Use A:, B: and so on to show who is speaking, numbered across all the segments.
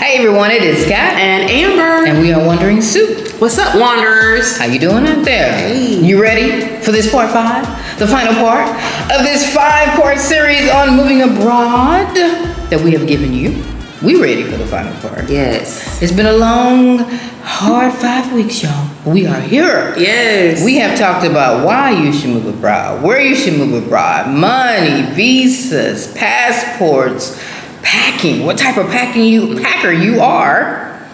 A: Hi everyone, it is Scott
B: and Amber,
A: and we are Wandering Soup.
B: What's up, Wanderers?
A: How you doing out there?
B: Hey.
A: You ready for this part 5? The final part of this 5-part series on moving abroad that we have given you. We ready for the final part.
B: Yes.
A: It's been a long, hard 5 weeks, y'all. We are here.
B: Yes.
A: We have talked about why you should move abroad, where you should move abroad, money, visas, passports, packing, what type of packer you are.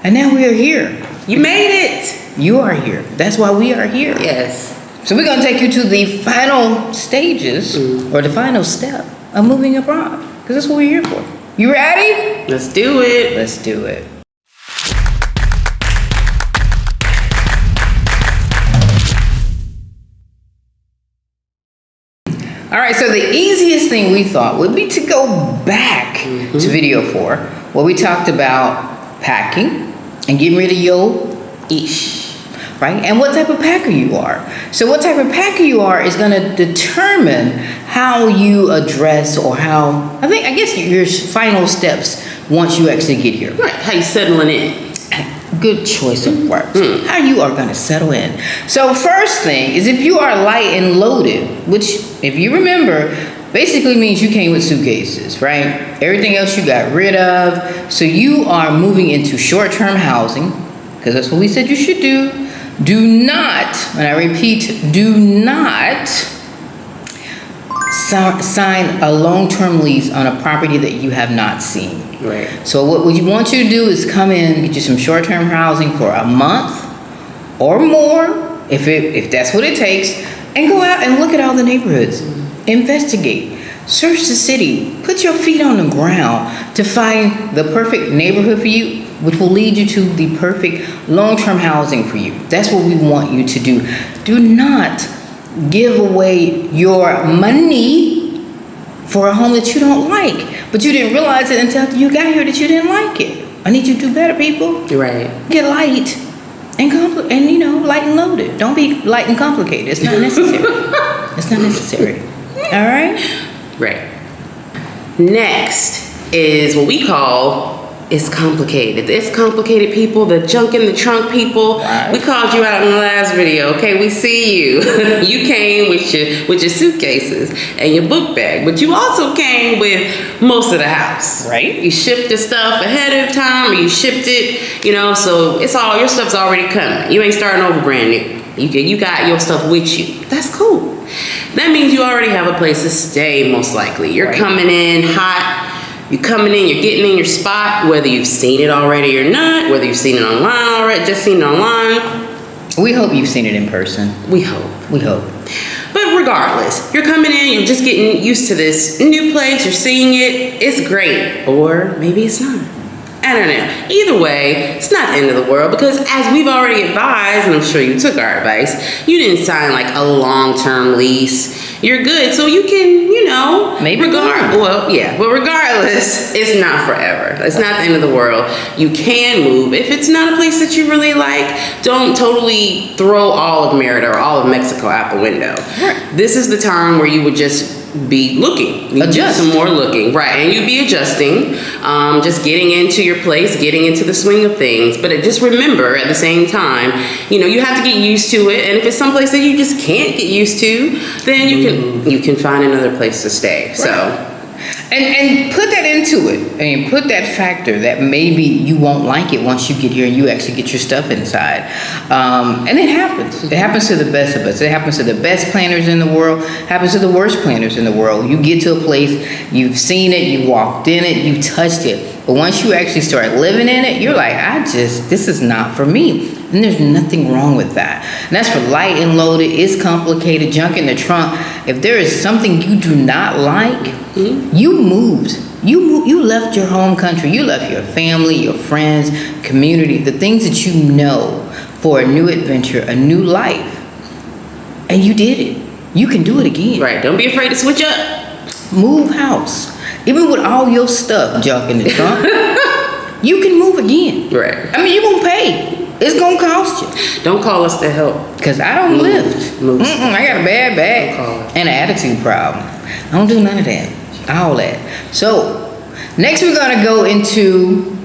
A: And now we are here.
B: You made it.
A: You are here. That's why we are here.
B: Yes.
A: So we're going to take you to the final stages or the final step of moving abroad, because that's what we're here for. You ready?
B: Let's do it.
A: Let's do it. All right, so the easiest thing we thought would be to go back to video 4, where we talked about packing and getting rid of your ish, right? And what type of packer you are. So what type of packer you are is gonna determine how you address or how, I guess your final steps once you actually get here.
B: Right. How you settling in?
A: Good choice of words. How you are going to settle in. So first thing is if you are light and loaded, which if you remember, basically means you came with suitcases, right? Everything else you got rid of. So you are moving into short-term housing, because that's what we said you should do. Do not, and I repeat, do not sign a long-term lease on a property that you have not seen.
B: Right.
A: So what we want you to do is come in, get you some short-term housing for a month or more, if that's what it takes, and go out and look at all the neighborhoods. Investigate. Search the city. Put your feet on the ground to find the perfect neighborhood for you, which will lead you to the perfect long-term housing for you. That's what we want you to do. Do not give away your money for a home that you don't like, but you didn't realize it until you got here that you didn't like it. I need you to do better, people.
B: Right.
A: Get light and light and loaded. Don't be light and complicated. It's not necessary. It's not necessary. All right.
B: Right. Next is what we call it's complicated. It's complicated people, the junk in the trunk people.
A: Right.
B: We called you out in the last video. Okay, we see you. You came with your suitcases and your book bag, but you also came with most of the house.
A: Right.
B: You shipped the stuff ahead of time, or you shipped it, so it's all your stuff's already coming. You ain't starting over brand new. You got your stuff with you. That's cool. That means you already have a place to stay, most likely. You're coming in hot. You're coming in, you're getting in your spot, whether you've seen it already or not, whether you've seen it online already, just seen it online.
A: We hope you've seen it in person.
B: We hope.
A: We hope.
B: But regardless, you're coming in, you're just getting used to this new place, you're seeing it, it's great. Or maybe it's not. I don't know. Either way, it's not the end of the world, because as we've already advised, and I'm sure you took our advice, you didn't sign like a long-term lease. You're good, so you can,
A: maybe
B: but regardless, it's not forever. It's not the end of the world. You can move. If it's not a place that you really like, don't totally throw all of Merida or all of Mexico out the window.
A: Right.
B: This is the time where you would just be looking. You
A: adjust
B: do some more looking, right? And you'd be adjusting, just getting into your place, getting into the swing of things. But just remember, at the same time, you have to get used to it. And if it's someplace that you just can't get used to, then you can find another place to stay. Right. So.
A: And put that into it. I mean, put that factor that maybe you won't like it once you get here and you actually get your stuff inside. And it happens. It happens to the best of us. It happens to the best planners in the world. It happens to the worst planners in the world. You get to a place, you've seen it, you walked in it, you touched it. But once you actually start living in it, you're like, this is not for me. And there's nothing wrong with that. And that's for light and loaded. It's complicated. Junk in the trunk. If there is something you do not like, you moved. You left your home country. You left your family, your friends, community, the things that you know for a new adventure, a new life. And you did it. You can do it again.
B: Right. Don't be afraid to switch up.
A: Move house. Even with all your stuff junk in the trunk, you can move again.
B: Right.
A: I mean, you're going to pay. It's going to cost you.
B: Don't call us to help.
A: Because I don't lift. I got a bad back and an attitude problem. I don't do none of that. All that. So, next we're going to go into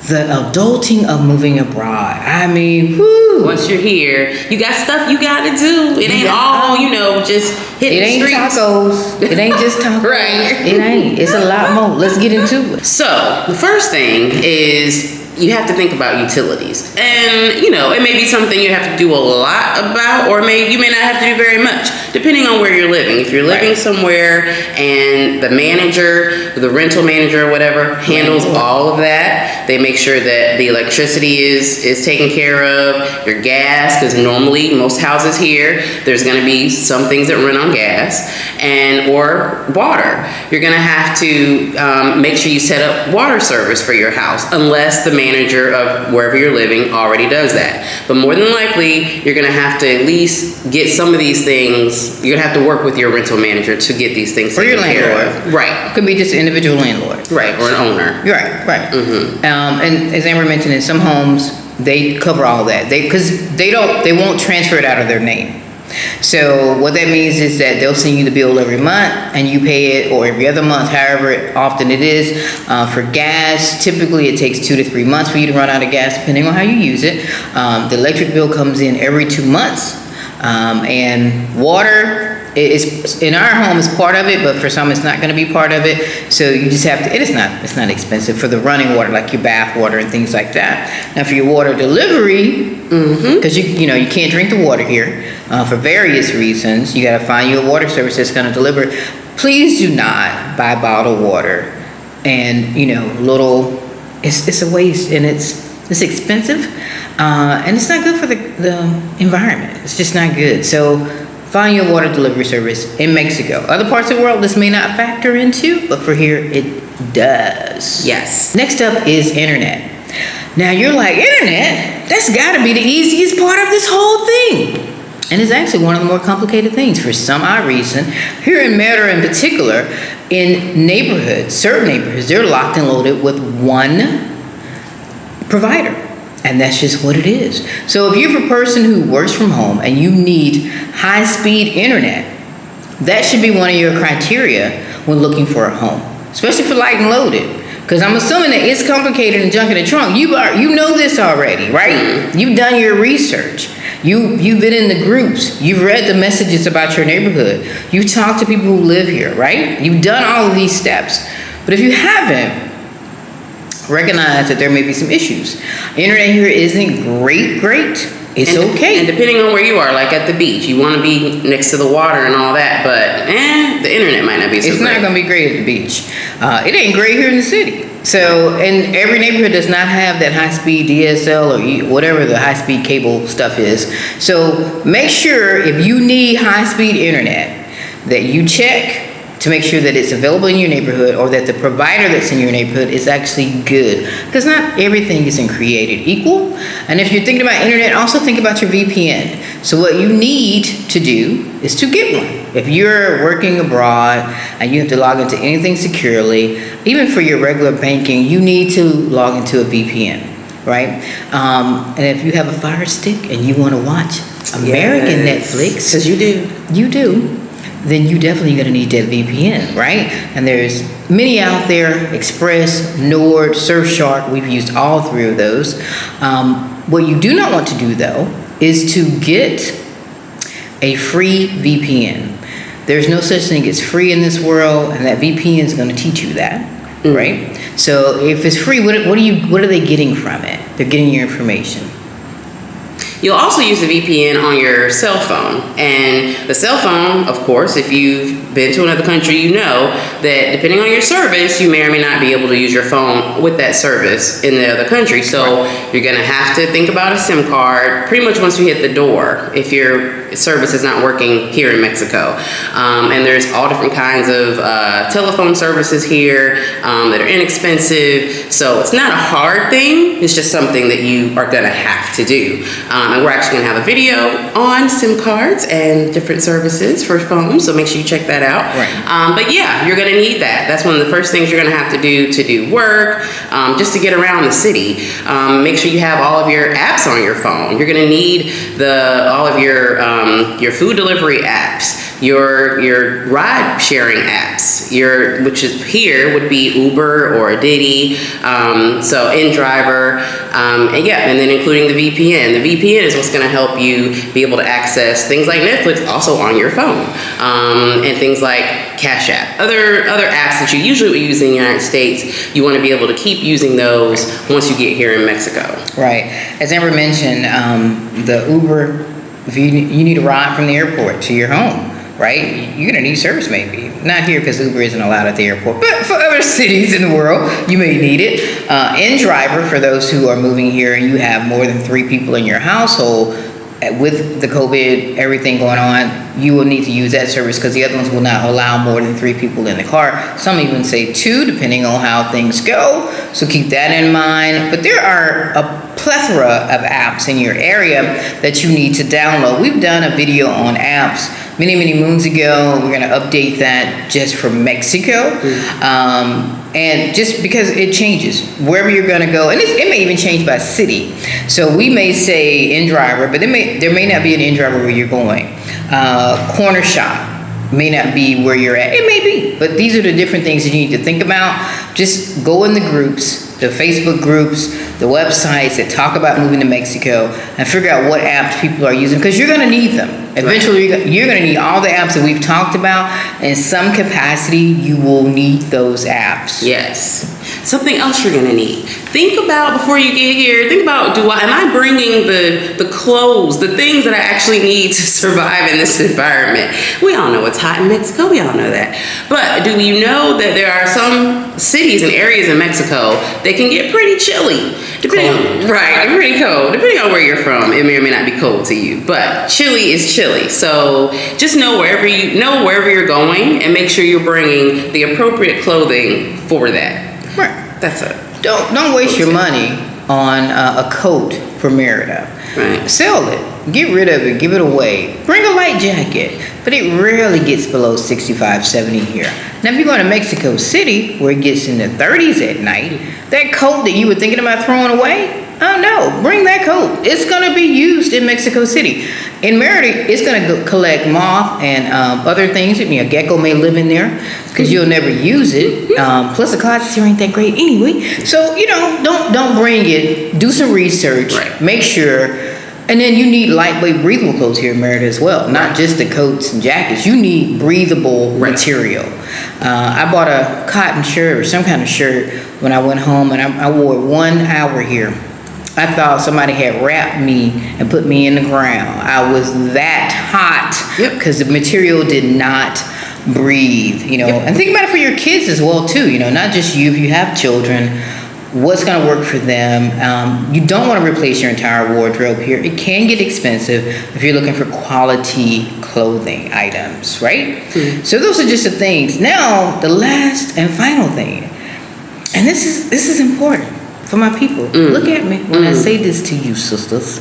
A: the adulting of moving abroad. I mean, whoo.
B: Once you're here, you got stuff you got to do. It ain't all, just hitting the streets.
A: It ain't tacos. It ain't just tacos.
B: Right.
A: It ain't. It's a lot more. Let's get into it.
B: So, the first thing is you have to think about utilities. And, it may be something you have to do a lot about, or you may not have to do very much, depending on where you're living. If you're living somewhere and the manager, the rental manager or whatever, handles all of that, they make sure that the electricity is taken care of, your gas, because normally most houses here, there's going to be some things that run on gas, or water. You're going to have to make sure you set up water service for your house, unless the manager of wherever you're living already does that. But more than likely, you're going to have to at least get some of these things. You're going to have to work with your rental manager to get these things taken care of. Right.
A: Could be just an individual landlord.
B: Right, or an owner.
A: Right. Mm-hmm. And as Amber mentioned, in some homes, they cover all that. Because they won't transfer it out of their name. So what that means is that they'll send you the bill every month and you pay it, or every other month, however often it is. For gas, typically it takes 2 to 3 months for you to run out of gas, depending on how you use it. The electric bill comes in every 2 months. And water is, in our home, is part of it, but for some it's not going to be part of it. So you just have to, it's not expensive for the running water, like your bath water and things like that. Now for your water delivery, because you can't drink the water here for various reasons, you got to find you a water service that's going to deliver. Please do not buy bottled water and it's a waste, and it's expensive, and it's not good for the environment. It's just not good. So find your water delivery service in Mexico. Other parts of the world this may not factor into, but for here it does.
B: Yes.
A: Next up is internet. Now you're like, internet? That's got to be the easiest part of this whole thing. And it's actually one of the more complicated things for some odd reason. Here in Meta in particular, in neighborhoods, certain neighborhoods, they're locked and loaded with one provider. And that's just what it is. So if you're a person who works from home and you need high-speed internet, that should be one of your criteria when looking for a home, especially for light and loaded. Because I'm assuming that it's complicated and junk in the trunk. You know this already, right? You've done your research. You've been in the groups. You've read the messages about your neighborhood. You've talked to people who live here, right? You've done all of these steps. But if you haven't, recognize that there may be some issues. Internet here isn't great. It's okay.
B: And depending on where you are, like at the beach, you want to be next to the water and all that, but the internet might not be so great.
A: It's not going to be great at the beach. It ain't great here in the city. So, and every neighborhood does not have that high-speed DSL or whatever the high-speed cable stuff is. So make sure if you need high-speed internet that you check to make sure that it's available in your neighborhood, or that the provider that's in your neighborhood is actually good. Because not everything isn't created equal. And if you're thinking about internet, also think about your VPN. So what you need to do is to get one. If you're working abroad and you have to log into anything securely, even for your regular banking, you need to log into a VPN, right? And if you have a Fire Stick and you want to watch American Netflix,
B: because you do,
A: then you definitely going to need that VPN, right? And there's many out there: Express, Nord, Surfshark. We've used all 3 of those. What you do not want to do, though, is to get a free VPN. There's no such thing as free in this world, and that VPN is going to teach you that, right? So if it's free, what are they getting from it? They're getting your information.
B: You'll also use the VPN on your cell phone. And the cell phone, of course, if you've been to another country, you know that depending on your service, you may or may not be able to use your phone with that service in the other country. So you're going to have to think about a SIM card pretty much once you hit the door if your service is not working here in Mexico. And there's all different kinds of telephone services here that are inexpensive. So it's not a hard thing. It's just something that you are going to have to do. And we're actually going to have a video on SIM cards and different services for phones, so make sure you check that out.
A: Right.
B: But yeah, you're going to need that. That's one of the first things you're going to have to do work, just to get around the city. Make sure you have all of your apps on your phone. You're going to need all of your food delivery apps. your ride sharing apps, which is here would be Uber or Diddy, so InDriver, and then including the VPN. The VPN is what's going to help you be able to access things like Netflix also on your phone, and things like Cash App, other apps that you usually would use in the United States. You want to be able to keep using those once you get here in Mexico.
A: Right. As Amber mentioned, the Uber, if you need a ride from the airport to your home, right? You're going to need service maybe. Not here because Uber isn't allowed at the airport, but for other cities in the world, you may need it. InDriver, for those who are moving here and you have more than 3 people in your household, with the COVID, everything going on, you will need to use that service because the other ones will not allow more than 3 people in the car. Some even say 2, depending on how things go. So keep that in mind. But there are a plethora of apps in your area that you need to download. We've done a video on apps many moons ago. We're going to update that just for Mexico. And just because it changes wherever you're going to go, and it may even change by city. So we may say InDriver, but there may not be an InDriver where you're going. Corner shop may not be where you're at. It may be, but these are the different things that you need to think about. Just go in the groups, the Facebook groups, the websites that talk about moving to Mexico, and figure out what apps people are using, because you're going to need them. Eventually, you're going to need all the apps that we've talked about. In some capacity, you will need those apps.
B: Yes. Something else you're going to need. Think about, before you get here, think about, am I bringing the clothes, the things that I actually need to survive in this environment? We all know it's hot in Mexico. We all know that. But do you know that there are some cities and areas in Mexico that can get pretty chilly? Pretty cold. Depending on where you're from, it may or may not be cold to you. But chilly is chilly. So just know wherever you're going, and make sure you're bringing the appropriate clothing for that.
A: Right.
B: That's it.
A: Don't waste your money on a coat for Merida.
B: Right.
A: Sell it. Get rid of it. Give it away. Bring a light jacket. But it rarely gets below 65, 70 here. Now, if you're going to Mexico City, where it gets in the 30s at night, that coat that you were thinking about throwing away, oh no, bring that coat. It's going to be used in Mexico City. In Merida, it's going to collect moth and other things. I mean, a gecko may live in there because you'll never use it. Plus, the closets here ain't that great anyway. So, don't bring it. Do some research.
B: Right.
A: Make sure. And then you need lightweight, breathable clothes here in Merida as well. Not just the coats and jackets. You need breathable material. I bought a cotton shirt or some kind of shirt when I went home, and I wore it 1 hour here. I thought somebody had wrapped me and put me in the ground. I was that hot because the material did not breathe, And think about it for your kids as well, too, not just you. If you have children, what's going to work for them. You don't want to replace your entire wardrobe here. It can get expensive if you're looking for quality clothing items, right? Mm-hmm. So those are just the things. Now, the last and final thing, and this is important for my people. Look at me when I say this to you, sisters.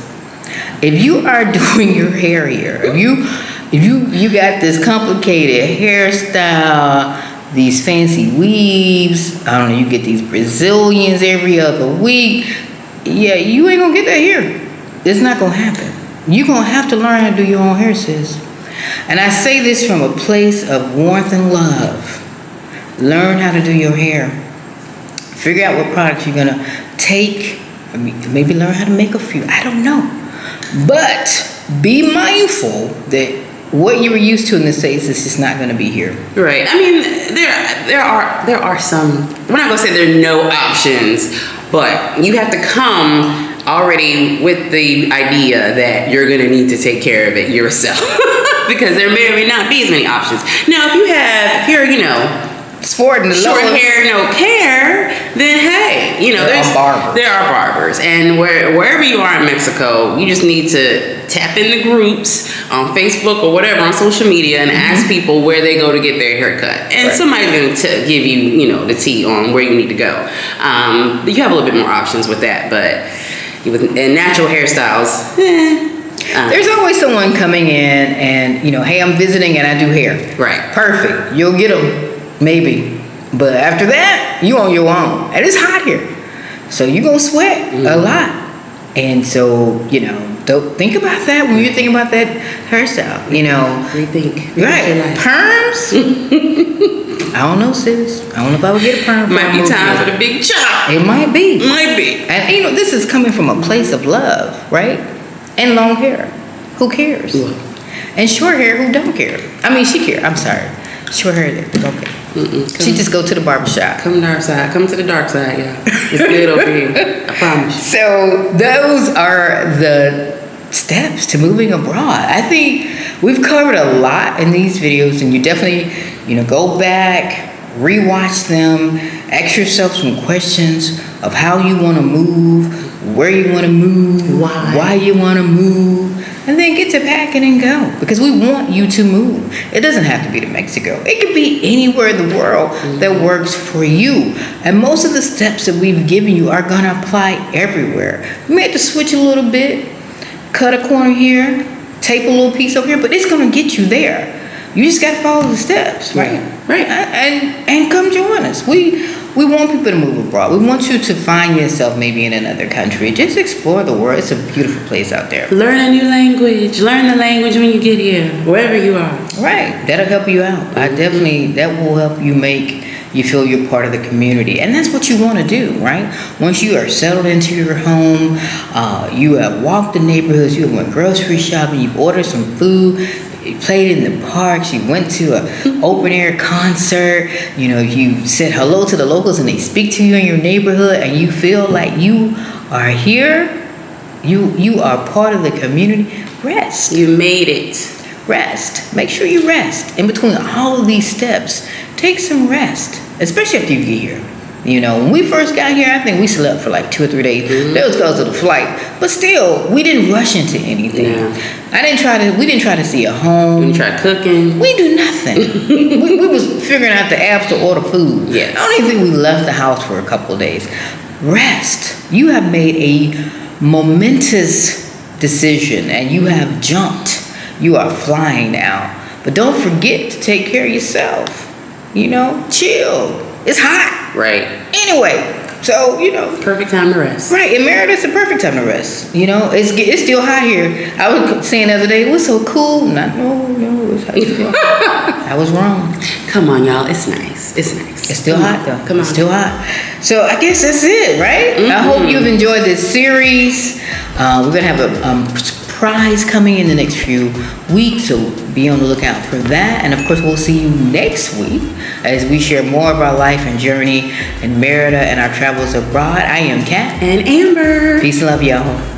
A: If you are doing your hair here, if you got this complicated hairstyle, these fancy weaves, I don't know, you get these Brazilians every other week. Yeah, you ain't gonna get that here. It's not gonna happen. You're gonna have to learn how to do your own hair, sis. And I say this from a place of warmth and love. Learn how to do your hair. Figure out what products you're gonna take. Maybe learn how to make a few. I don't know. But be mindful that what you were used to in the States is just not going to be here. Right.
B: I mean, there are some. We're not going to say there are no options, but you have to come already with the idea that you're going to need to take care of it yourself, because there may or may not be as many options. Now, if you're
A: sporting the
B: short hair, no care, then hey, there are barbers, and wherever you are in Mexico, you just need to tap in the groups on Facebook or whatever on social media and ask people where they go to get their haircut, and somebody's going to give you, the tea on where you need to go. You have a little bit more options with that, but and natural hairstyles.
A: There's always someone coming in and hey, I'm visiting and I do hair.
B: Right.
A: Perfect. You'll get them. Maybe. But after that, you on your own. And it's hot here. So you're going to sweat a lot. And so, don't think about that when you're thinking about that hairstyle,
B: Rethink.
A: Right. Perms? I don't know, sis. I don't know if I would get a perm.
B: Might be time for the big chop.
A: It might be.
B: Might be.
A: And this is coming from a place of love, right? And long hair. Who cares?
B: Yeah.
A: And short hair, who don't care? I mean, she care. I'm sorry. Short hair, don't care. She just go to the barbershop.
B: Come dark side. Come to the dark side, y'all. It's good over here. I promise you.
A: So those are the steps to moving abroad. I think we've covered a lot in these videos, and you definitely, go back, rewatch them, ask yourself some questions of how you want to move, where you want to move, why you want to move, and then get to packing and go, because we want you to move. It doesn't have to be to Mexico. It could be anywhere in the world that works for you. And most of the steps that we've given you are going to apply everywhere. You may have to switch a little bit, cut a corner here, tape a little piece over here, but it's going to get you there. You just got to follow the steps, right?
B: Right.
A: And come join us. We want people to move abroad. We want you to find yourself maybe in another country. Just explore the world. It's a beautiful place out there.
B: Learn a new language. Learn the language when you get here, wherever you are.
A: Right. That'll help you out. That will help you make you feel you're part of the community. And that's what you want to do, right? Once you are settled into your home, you have walked the neighborhoods, you went grocery shopping, you've ordered some food, you played in the parks, you went to an open air concert, you said hello to the locals and they speak to you in your neighborhood, and you feel like you are here, you are part of the community. Rest.
B: You made it.
A: Rest. Make sure you rest. In between all of these steps, take some rest, especially after you get here. When we first got here, I think we slept for like 2 or 3 days. That was because of the flight. But still, we didn't rush into anything.
B: Yeah.
A: We didn't try to see a home.
B: We didn't try cooking.
A: We do nothing. we was figuring out the apps to order food.
B: Yes.
A: I don't even think we left the house for a couple of days. Rest. You have made a momentous decision and you have jumped. You are flying now. But don't forget to take care of yourself. Chill. It's hot.
B: Right.
A: Anyway, so,
B: Perfect time to rest.
A: Right. In Merida, it's a perfect time to rest. It's still hot here. I was saying the other day, it was so cool. No, it's hot. I was wrong.
B: Come on, y'all. It's nice. It's nice.
A: It's still hot, though.
B: Come on.
A: It's still hot. So I guess that's it, right? I hope you've enjoyed this series. We're going to have a surprise coming in the next few weeks, so be on the lookout for that. And of course, we'll see you next week as we share more of our life and journey in Merida and our travels abroad. I am Kat.
B: And Amber.
A: Peace and love, y'all.